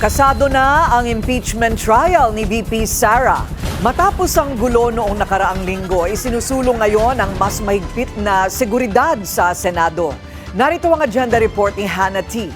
Kasado na ang impeachment trial ni VP Sara. Matapos ang gulo noong nakaraang linggo, isinusulong ngayon ang mas mahigpit na seguridad sa Senado. Narito ang agenda report ni Hannah T.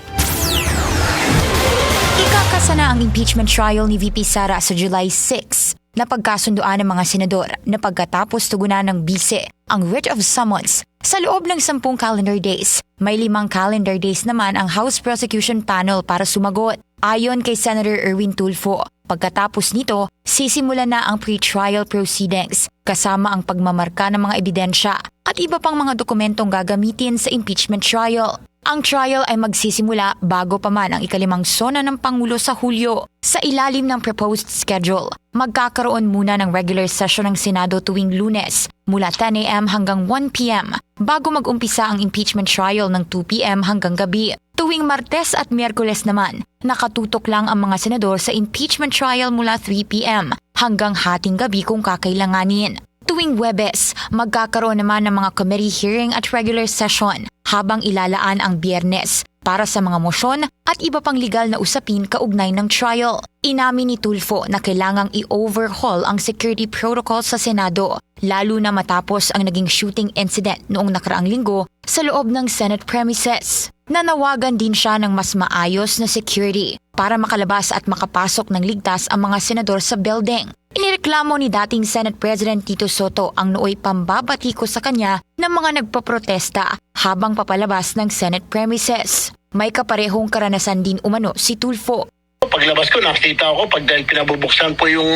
Ikakasa na ang impeachment trial ni VP Sara sa July 6. Napagkasunduan ng mga senador na pagkatapos tugunan ng bise ang writ of summons sa loob ng 10 calendar days. May 5 calendar days naman ang House Prosecution Panel para sumagot. Ayon kay Senator Erwin Tulfo, pagkatapos nito, sisimulan na ang pre-trial proceedings kasama ang pagmamarka ng mga ebidensya at iba pang mga dokumentong gagamitin sa impeachment trial. Ang trial ay magsisimula bago pa man ang ikalimang sona ng Pangulo sa Hulyo. Sa ilalim ng proposed schedule, magkakaroon muna ng regular session ng Senado tuwing Lunes mula 10 a.m. hanggang 1 p.m. bago mag-umpisa ang impeachment trial ng 2 p.m. hanggang gabi. Tuwing Martes at Miyerkules naman, nakatutok lang ang mga senador sa impeachment trial mula 3 p.m. hanggang hating gabi kung kakailanganin. Tuwing Huwebes, magkakaroon naman ng mga committee hearing at regular session habang ilalaan ang Biyernes para sa mga mosyon at iba pang legal na usapin kaugnay ng trial. Inamin ni Tulfo na kailangang i-overhaul ang security protocol sa Senado, lalo na matapos ang naging shooting incident noong nakaraang linggo sa loob ng Senate premises. Nanawagan din siya ng mas maayos na security para makalabas at makapasok ng ligtas ang mga senador sa building. Inireklamo ni dating Senate President Tito Soto ang nooy pambabatiko sa kanya ng mga nagpoprotesta habang papalabas ng Senate premises. May kaparehong karanasan din umano si Tulfo. Paglabas ko, nakita ako, dahil pinabubuksan po yung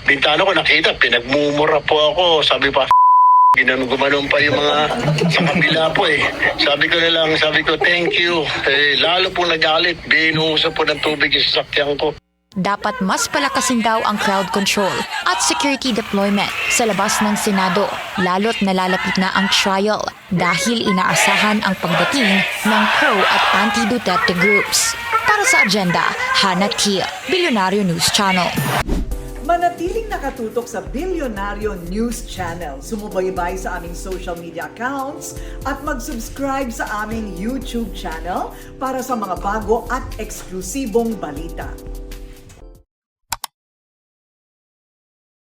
bintana ko, nakita, pinagmumura po ako. Sabi pa, gumanon pa yung mga sa kabila po eh. Sabi ko, thank you. Lalo po nagalit, binuhusan po ng tubig yung sasakyan ko. Dapat mas palakasin daw ang crowd control at security deployment sa labas ng Senado, lalo't nalalapit na ang trial dahil inaasahan ang pagdating ng pro at anti-Duterte groups. Para sa agenda, Hannah T, Bilyonaryo News Channel. Manatiling nakatutok sa Bilyonaryo News Channel. Sumubaybay sa aming social media accounts at mag-subscribe sa aming YouTube channel para sa mga bago at eksklusibong balita.